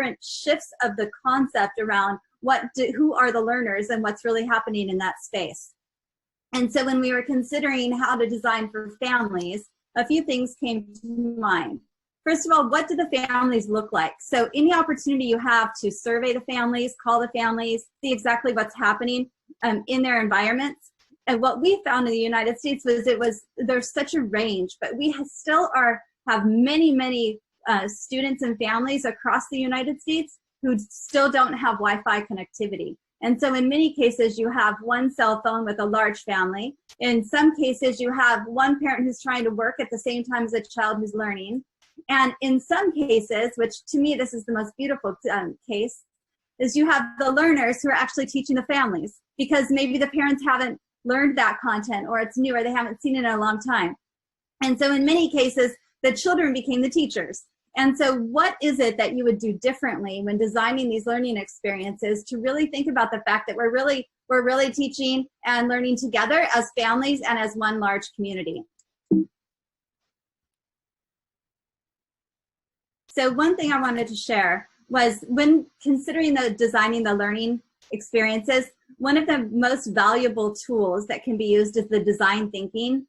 different shifts of the concept around who are the learners and what's really happening in that space. And so when we were considering how to design for families, a few things came to mind. First of all, what do the families look like? So any opportunity you have to survey the families, call the families, see exactly what's happening in their environments. And what we found in the United States was there's such a range, but we still have many students and families across the United States who still don't have Wi-Fi connectivity. And so in many cases, you have one cell phone with a large family. In some cases, you have one parent who's trying to work at the same time as a child who's learning. And in some cases, which to me, this is the most beautiful case, is you have the learners who are actually teaching the families because maybe the parents haven't learned that content or it's new or they haven't seen it in a long time. And so in many cases, the children became the teachers. And so what is it that you would do differently when designing these learning experiences to really think about the fact that we're really teaching and learning together as families and as one large community? So one thing I wanted to share was when considering designing the learning experiences, one of the most valuable tools that can be used is the design thinking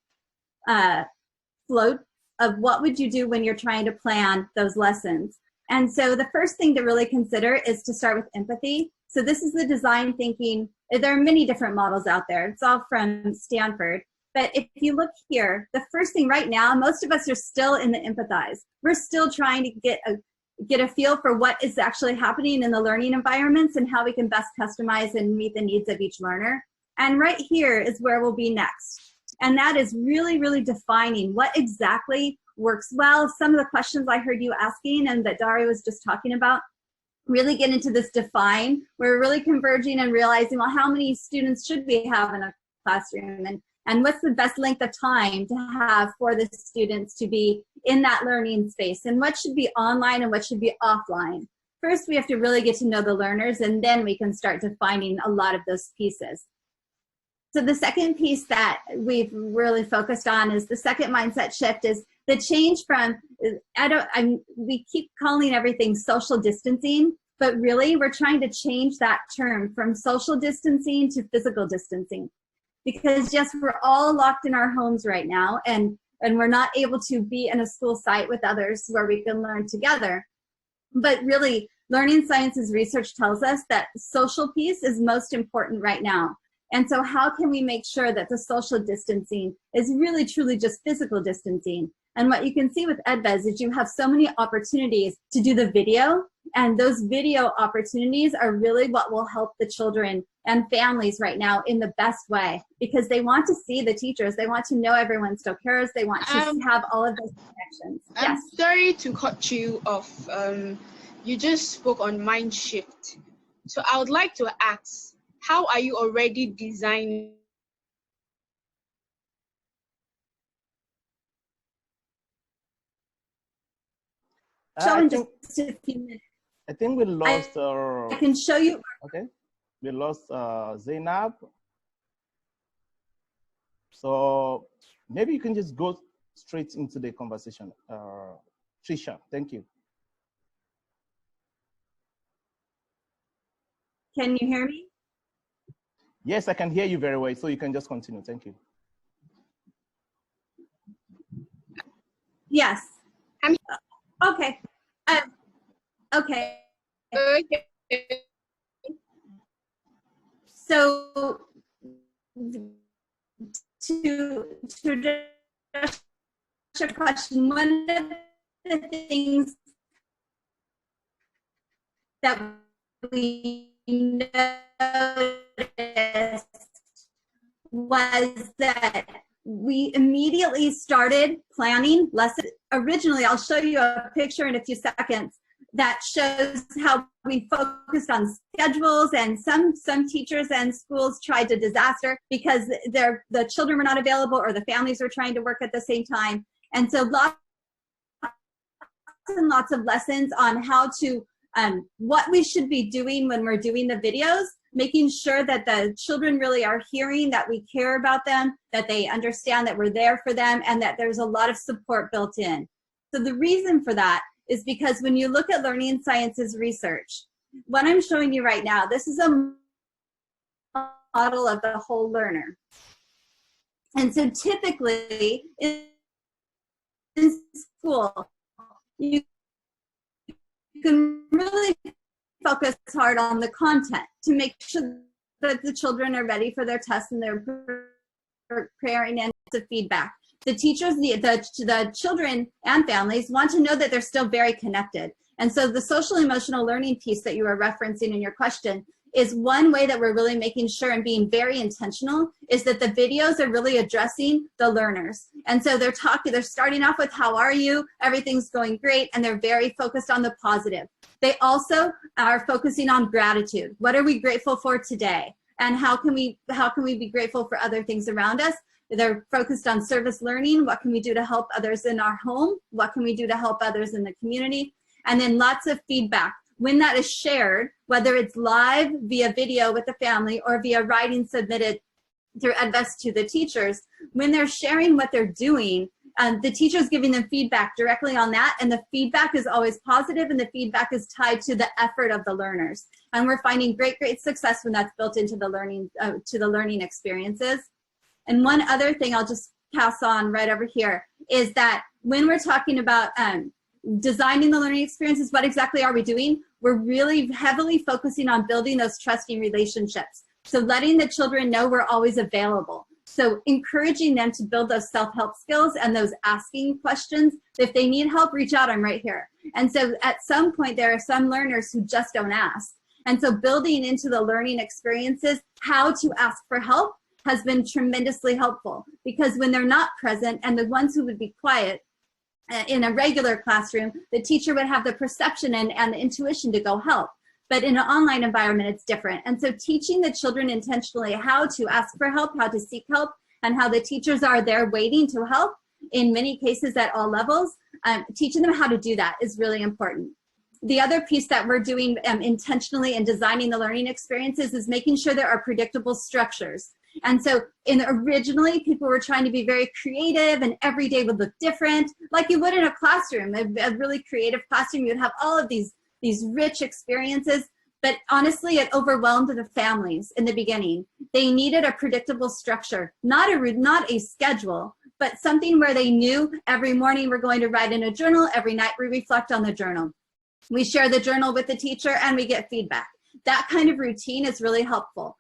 float of what would you do when you're trying to plan those lessons. And so the first thing to really consider is to start with empathy. So this is the design thinking. There are many different models out there. It's all from Stanford. But if you look here, the first thing right now, most of us are still in the empathize. We're still trying to get a feel for what is actually happening in the learning environments and how we can best customize and meet the needs of each learner. And right here is where we'll be next. And that is really defining what exactly works well. Some of the questions I heard you asking and that Daria was just talking about really get into this define. We're really converging and realizing, well, how many students should we have in a classroom? And what's the best length of time to have for the students to be in that learning space? And what should be online and what should be offline? First, we have to really get to know the learners, and then we can start defining a lot of those pieces. So the second piece that we've really focused on is the second mindset shift is the change from, we keep calling everything social distancing, but really we're trying to change that term from social distancing to physical distancing. Because yes, we're all locked in our homes right now and we're not able to be in a school site with others where we can learn together. But really, learning sciences research tells us that social piece is most important right now. And so how can we make sure that the social distancing is really truly just physical distancing? And what you can see with Edves is you have so many opportunities to do the video, and those video opportunities are really what will help the children and families right now in the best way, because they want to see the teachers, they want to know everyone still cares, they want to have all of those connections. I'm sorry to cut you off. You just spoke on mind shift. So I would like to ask, how are you already designing? Show in just a few minutes. I think we lost I can show you. Okay, we lost Zainab. So maybe you can just go straight into the conversation. Trisha, thank you. Can you hear me? Yes, I can hear you very well, so you can just continue. Thank you. Yes. Okay. Okay. Okay. So to address your question, one of the things that we noticed was that we immediately started planning lessons. Originally, I'll show you a picture in a few seconds that shows how we focused on schedules, and some teachers and schools tried to disaster because the children were not available or the families were trying to work at the same time. And so lots and lots of lessons on how to, what we should be doing when we're doing the videos, making sure that the children really are hearing that we care about them, that they understand that we're there for them, and that there's a lot of support built in. So the reason for that is because when you look at learning sciences research, what I'm showing you right now, this is a model of the whole learner. And so typically in school, you can really focus hard on the content to make sure that the children are ready for their tests and they're preparing and feedback. The teachers, the children and families want to know that they're still very connected. And so the social emotional learning piece that you were referencing in your question is one way that we're really making sure and being very intentional is that the videos are really addressing the learners. And so they're starting off with, how are you? Everything's going great. And they're very focused on the positive. They also are focusing on gratitude. What are we grateful for today? And how can we be grateful for other things around us? They're focused on service learning. What can we do to help others in our home? What can we do to help others in the community? And then lots of feedback. When that is shared, whether it's live via video with the family or via writing submitted through Edves to the teachers, when they're sharing what they're doing, the teacher's giving them feedback directly on that, and the feedback is always positive, and the feedback is tied to the effort of the learners. And we're finding great success when that's built into the learning experiences. And one other thing I'll just pass on right over here is that when we're talking about designing the learning experiences, what exactly are we doing? We're really heavily focusing on building those trusting relationships. So letting the children know we're always available. So encouraging them to build those self-help skills and those asking questions. If they need help, reach out, I'm right here. And so at some point, there are some learners who just don't ask. And so building into the learning experiences how to ask for help has been tremendously helpful, because when they're not present and the ones who would be quiet in a regular classroom, the teacher would have the perception and the intuition to go help. But in an online environment, it's different. And so teaching the children intentionally how to ask for help, how to seek help, and how the teachers are there waiting to help, in many cases at all levels, teaching them how to do that is really important. The other piece that we're doing intentionally in designing the learning experiences is making sure there are predictable structures. And so originally people were trying to be very creative, and every day would look different, like you would in a classroom. A really creative classroom, you'd have all of these rich experiences, but honestly it overwhelmed the families in the beginning. They needed a predictable structure, not a schedule, but something where they knew every morning we're going to write in a journal, every night we reflect on the journal. We share the journal with the teacher and we get feedback. That kind of routine is really helpful.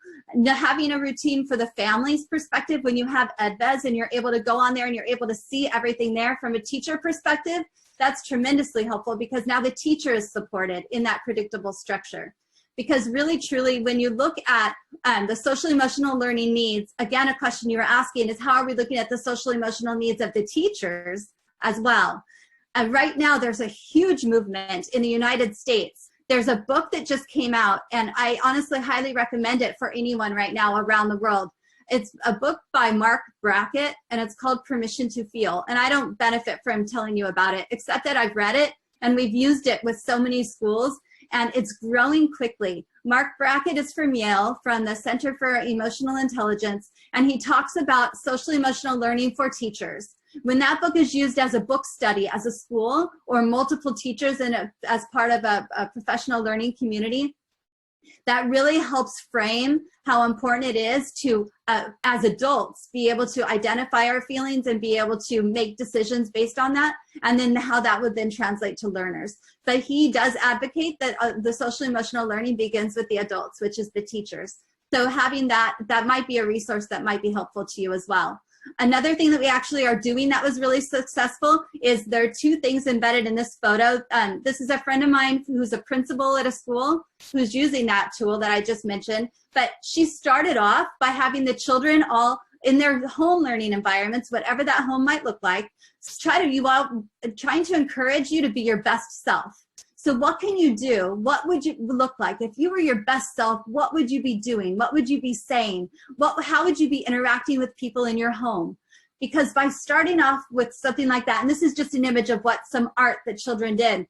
Having a routine for the family's perspective, when you have Edves and you're able to go on there and you're able to see everything there from a teacher perspective, that's tremendously helpful, because now the teacher is supported in that predictable structure. Because really, truly, when you look at the social emotional learning needs, again, a question you were asking is, how are we looking at the social emotional needs of the teachers as well? Right now, there's a huge movement in the United States. There's a book that just came out, and I honestly highly recommend it for anyone right now around the world. It's a book by Mark Brackett, and it's called Permission to Feel. And I don't benefit from telling you about it, except that I've read it, and we've used it with so many schools, and it's growing quickly. Mark Brackett is from Yale, from the Center for Emotional Intelligence, and he talks about social emotional learning for teachers. When that book is used as a book study as a school, or multiple teachers as part of a professional learning community, that really helps frame how important it is to, as adults, be able to identify our feelings and be able to make decisions based on that, and then how that would then translate to learners. But he does advocate that the social emotional learning begins with the adults, which is the teachers. So having that might be a resource that might be helpful to you as well. Another thing that we actually are doing that was really successful is there are two things embedded in this photo. This is a friend of mine who's a principal at a school who's using that tool that I just mentioned. But she started off by having the children all in their home learning environments, whatever that home might look like, trying to encourage you to be your best self. So what can you do? What would you look like? If you were your best self, what would you be doing? What would you be saying? How would you be interacting with people in your home? Because by starting off with something like that, and this is just an image of what some art that children did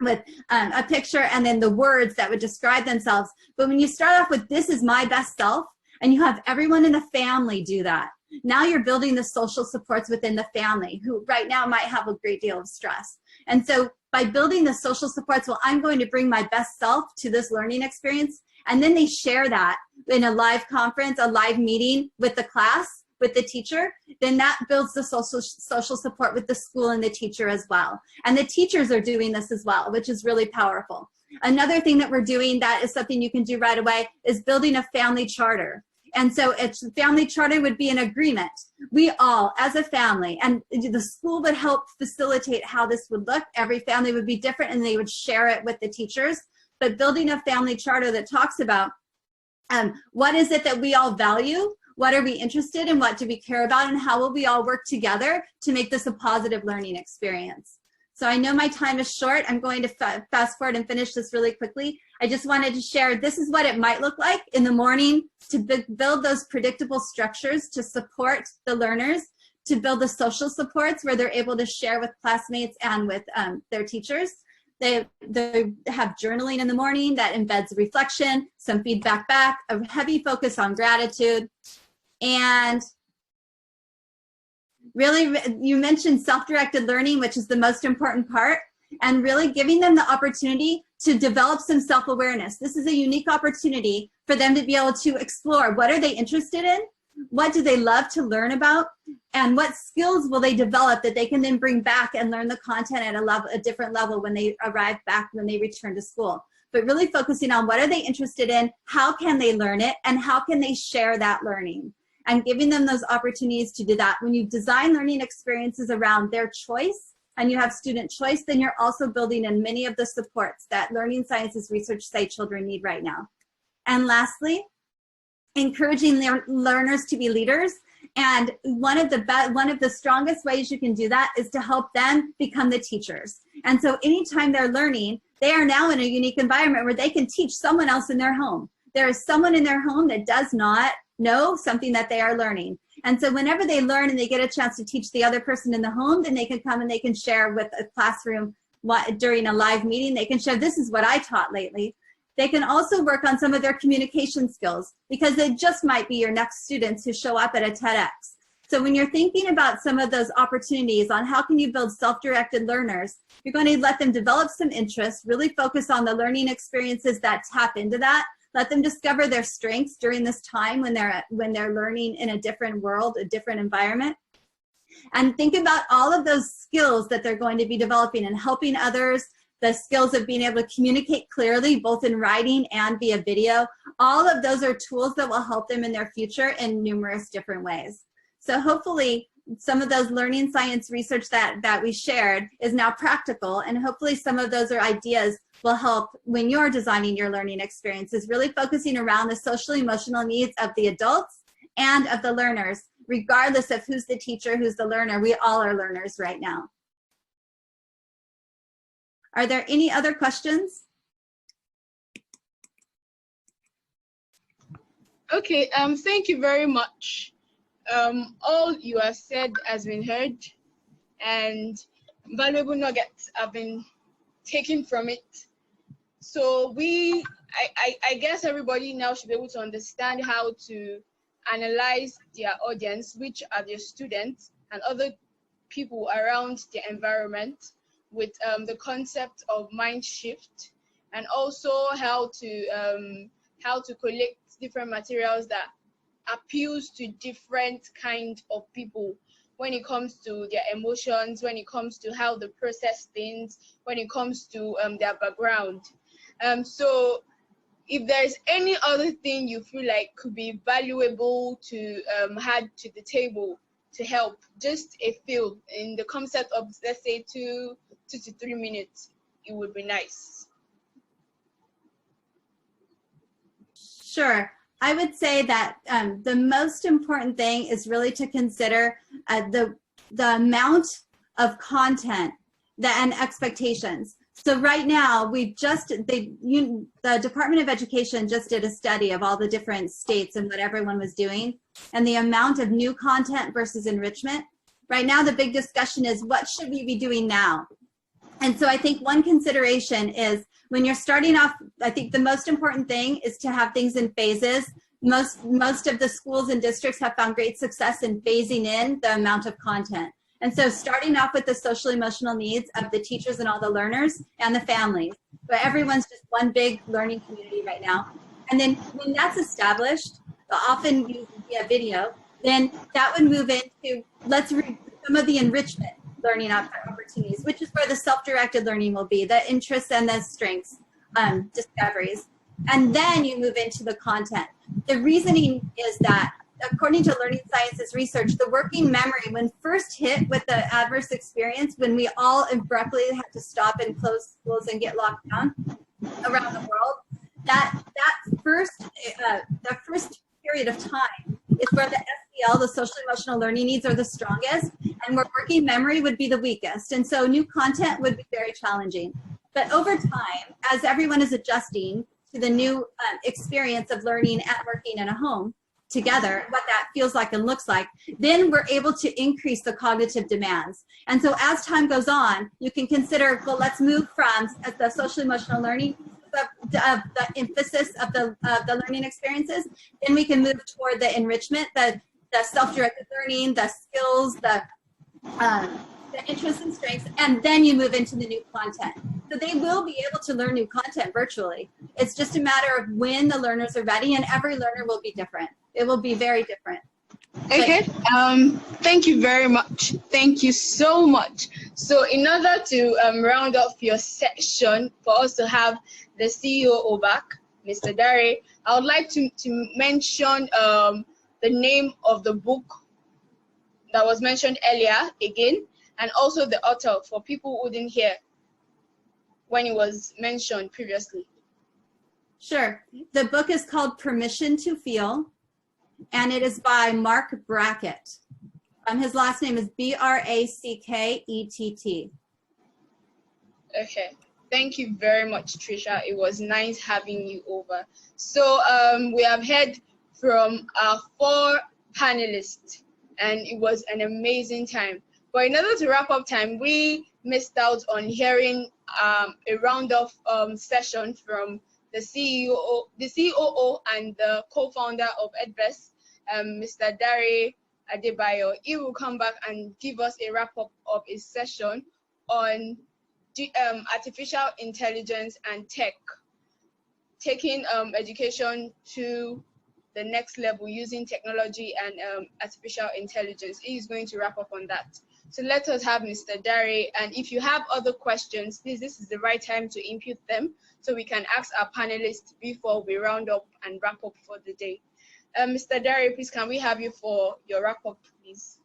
with a picture and then the words that would describe themselves. But when you start off with, this is my best self, and you have everyone in the family do that, now you're building the social supports within the family, who right now might have a great deal of stress. And so by building the social supports, well, I'm going to bring my best self to this learning experience. And then they share that in a live conference, a live meeting with the class, with the teacher, then that builds the social support with the school and the teacher as well. And the teachers are doing this as well, which is really powerful. Another thing that we're doing that is something you can do right away is building a family charter. And so it's family charter would be an agreement. We all, as a family, and the school would help facilitate how this would look. Every family would be different and they would share it with the teachers. But building a family charter that talks about what is it that we all value, what are we interested in, what do we care about, and how will we all work together to make this a positive learning experience. So I know my time is short. I'm going to fast forward and finish this really quickly. I just wanted to share, this is what it might look like in the morning to build those predictable structures to support the learners, to build the social supports where they're able to share with classmates and with their teachers. They have journaling in the morning that embeds reflection, some feedback back, a heavy focus on gratitude. And really, you mentioned self-directed learning, which is the most important part, and really giving them the opportunity to develop some self-awareness. This is a unique opportunity for them to be able to explore what are they interested in, what do they love to learn about, and what skills will they develop that they can then bring back and learn the content at a different level when they arrive back, when they return to school. But really focusing on what are they interested in, how can they learn it, and how can they share that learning. And giving them those opportunities to do that. When you design learning experiences around their choice and you have student choice, then you're also building in many of the supports that learning sciences research say children need right now. And lastly, encouraging their learners to be leaders. And one of the strongest ways you can do that is to help them become the teachers. And so anytime they're learning, they are now in a unique environment where they can teach someone else in their home. There is someone in their home that does not know something that they are learning. And so whenever they learn and they get a chance to teach the other person in the home, then they can come and they can share with a classroom during a live meeting. They can share, this is what I taught lately. They can also work on some of their communication skills because they just might be your next students who show up at a TEDx. So when you're thinking about some of those opportunities on how can you build self-directed learners, you're going to let them develop some interest, really focus on the learning experiences that tap into that. Let them discover their strengths during this time when they're learning in a different world, a different environment. And think about all of those skills that they're going to be developing and helping others, the skills of being able to communicate clearly, both in writing and via video. All of those are tools that will help them in their future in numerous different ways. So hopefully some of those learning science research that we shared is now practical, and hopefully some of those are ideas will help when you're designing your learning experiences, really focusing around the social emotional needs of the adults and of the learners, regardless of who's the teacher, who's the learner. We all are learners right now. Are there any other questions? Okay, thank you very much. All you have said has been heard, and valuable nuggets have been taken from it. So I guess everybody now should be able to understand how to analyze their audience, which are their students and other people around their environment, with the concept of mind shift, and also how to collect different materials that appeals to different kind of people when it comes to their emotions, when it comes to how they process things, when it comes to their background. So if there's any other thing you feel like could be valuable to add to the table to help, just a feel in the concept of, let's say, 2 to 3 minutes, it would be nice. Sure. I would say that the most important thing is really to consider the amount of content and expectations. So right now, the Department of Education just did a study of all the different states and what everyone was doing, and the amount of new content versus enrichment. Right now, the big discussion is what should we be doing now? And so I think one consideration is when you're starting off, I think the most important thing is to have things in phases. Most of the schools and districts have found great success in phasing in the amount of content. And so starting off with the social emotional needs of the teachers and all the learners and the families. But everyone's just one big learning community right now. And then when that's established, often used via video, then that would move into, let's read some of the enrichment learning opportunities, which is where the self-directed learning will be, the interests and the strengths discoveries. And then you move into the content. The reasoning is that, according to learning sciences research, the working memory, when first hit with the adverse experience, when we all abruptly had to stop and close schools and get locked down around the world, that first, the first period of time is where the SEL, the social emotional learning needs, are the strongest, and where working memory would be the weakest. And so new content would be very challenging. But over time, as everyone is adjusting to the new experience of learning and working in a home together, what that feels like and looks like, then we're able to increase the cognitive demands. And so as time goes on, you can consider, well, let's move from the social emotional learning the emphasis of the learning experiences, then we can move toward the enrichment, the self-directed learning, the skills, the interests and strengths, and then you move into the new content. So they will be able to learn new content virtually. It's just a matter of when the learners are ready, and every learner will be different. It will be very different. Okay, thank you very much. Thank you so much. So in order to round off your section, for us to have the CEO back, Mr. Dare, I would like to mention the name of the book that was mentioned earlier again, and also the author for people who didn't hear when it was mentioned previously. Sure. The book is called Permission to Feel, and it is by Mark Brackett. His last name is Brackett. Okay. Thank you very much, Trisha. It was nice having you over. So we have heard from our 4 panelists, and it was an amazing time. But in order to wrap up time, we missed out on hearing a round-off session from the CEO, the COO and the co-founder of Edves, Mr. Dare Adebayo. He will come back and give us a wrap-up of his session on artificial intelligence and tech, taking education to the next level using technology and artificial intelligence. He is going to wrap up on that. So let us have Mr. Dare, and if you have other questions, please, this is the right time to input them so we can ask our panelists before we round up and wrap up for the day. Mr. Dare, please, can we have you for your wrap up, please?